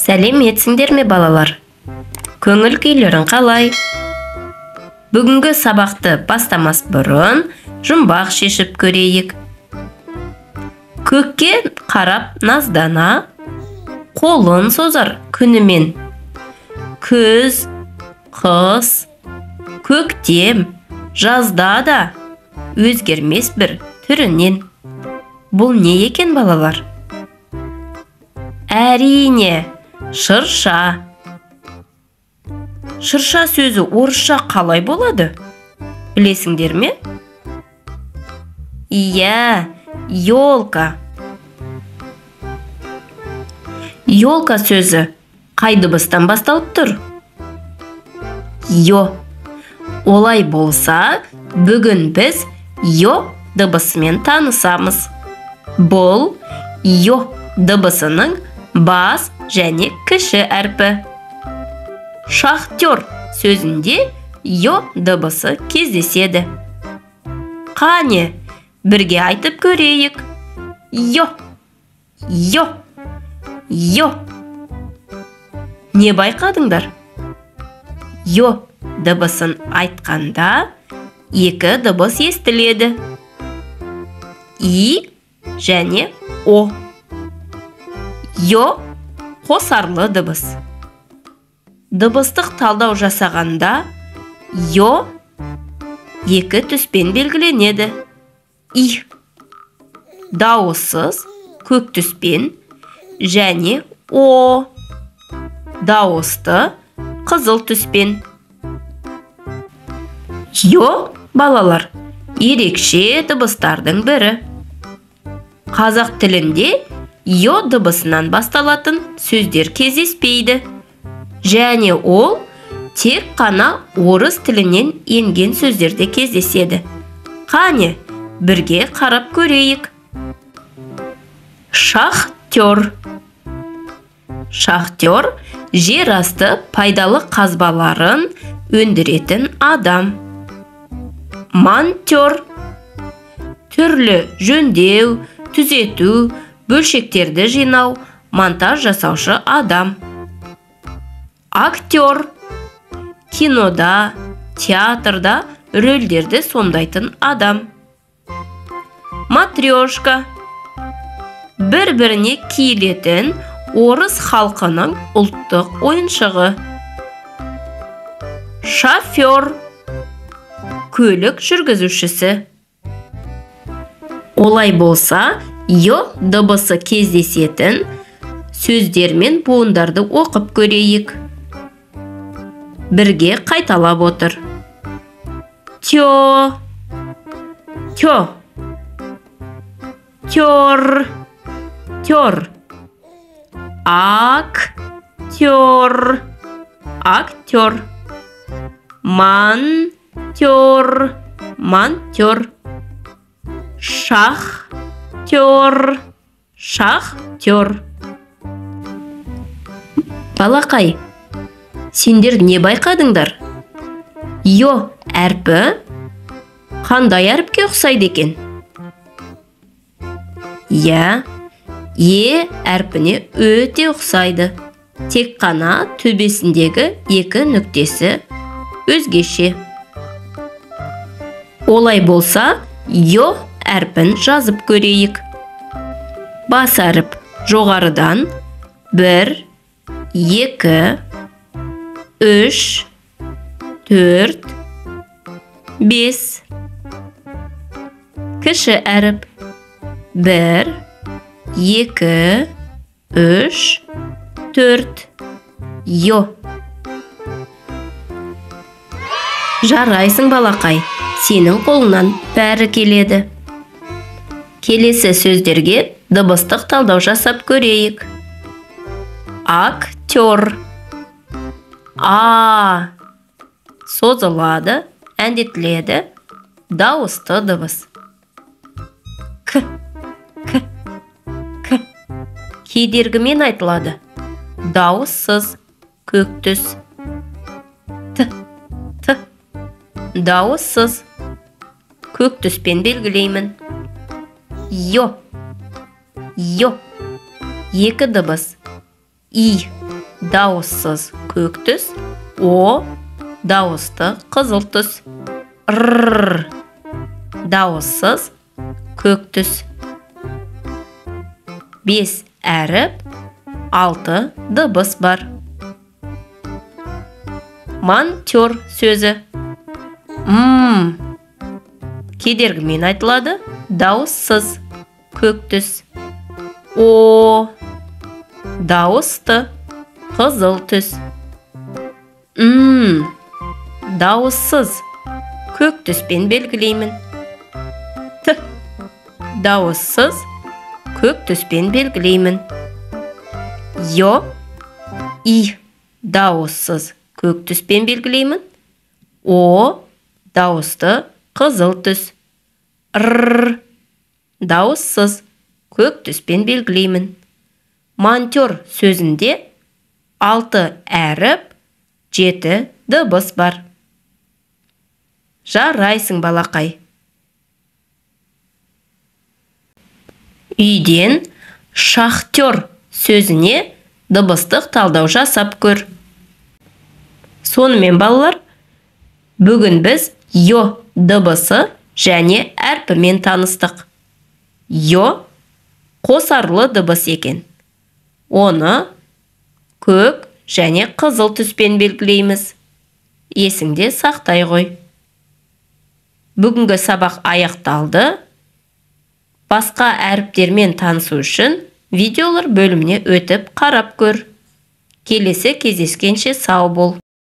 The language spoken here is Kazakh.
Сәлеметсіңдер ме балалар? Көңіл күйлерің қалай? Бүгінгі сабақты бастамас бұрын жұмбақ шешіп көрейік. Көкке қарап наздана, қолын созар күнімен. Күз, қыс, көктем, жазда да өзгермес бір түрінен. Бұл не екен балалар? Әрине, шырша. Шырша сөзі орысша қалай болады? Білесіңдер ме? Иә, елка. Елка сөзі қай дыбыстан басталып тұр? Йо. Олай болса, бүгін біз йо дыбысымен танысамыз. Бұл йо дыбысының бас және кіші әрпі. Шахтер сөзінде йо дыбысы кездеседі. Қане, бірге айтып көрейік. Йо, йо, йо. Не байқадыңдар? Йо дыбысын айтқанда екі дыбыс естіледі. И және о. Йо қосарлы дыбыс. Дыбыстық талдау жасағанда йо екі түспен белгіленеді. И дауыссыз көк түспен және о дауысты қызыл түспен. Йо балалар ерекше дыбыстардың бірі. Қазақ тілінде йо дыбысынан басталатын сөздер кездеспейді. Және ол тек қана орыс тілінен енген сөздерде кездеседі. Қане, бірге қарап көрейік. Шахтер. Шахтер жер асты пайдалы қазбаларын өндіретін адам. Монтер. Түрлі жөндеу, түзету, бөлшектерді жинау, монтаж жасаушы адам. Актер. Кинода, театрда рөлдерді сомдайтын адам. Матрешка. Бір-біріне киілетін орыс халқының ұлттық ойыншығы. Шофер. Көлік жүргізушісі. Олай болса, йо дыбысы кездесетін сөздер мен буындарды оқып көрейік. Бірге қайталап отыр. Тё, тё, тёр, тёр. Актер, актер. Монтер, монтер. Шахтер, шахтер. Балақай, сендер не байқадыңдар? Йо әрпі қандай әріпке ұқсайды екен? Иә, е әрпіне өте ұқсайды. Тек қана төбесіндегі екі нүктесі өзгеше. Олай болса, йо әрпін жазып көрейік. Бас әріп жоғарыдан 1, 2, 3, 4, 5. Кіші әріп 1, 2, 3, 4. Йо. Жарайсың балақай, сенің қолыңнан бәрі келеді. Келесі сөздерге дыбыстық талдау жасап көрейік. Актер. А созылады, әндетіледі, дауысты дыбыс. К, к, к. Кедергімен айтылады. Дауыссыз, көк түс. Т, т. Дауыссыз, көк түспен белгілеймін. Йо, йо. Екі дыбыс. И. дауыссыз көк түс. О дауысты қызыл түс. Р дауыссыз көк түс. 5 әріп, 6 дыбыс бар. Монтер сөзі. Кедергімен айтылады. Дауыссыз көк түс. О дауысты қызыл түс. Дауыссыз көк түспен белгілеймін. Т дауыссыз көк түспен белгілеймін. Йо и дауыссыз көк түспен белгілеймін. О дауысты қызыл түс. Р дауыссыз көк түспен белгілеймін. Монтер сөзінде 6 әріп, 7 дыбыс бар. Жарайсың, балақай. Үйден шахтер сөзіне дыбыстық талдау жасап көр. Сонымен, балалар, бүгін біз йо дыбысы және әрпімен таныстық. Йо қосарлы дыбыс екен. Оны көк және қызыл түспен белгілейміз. Есіңде сақтай ғой. Бүгінгі сабақ аяқталды. Басқа әріптермен танысу үшін видеолар бөліміне өтіп қарап көр. Келесі кездескенше сау бол.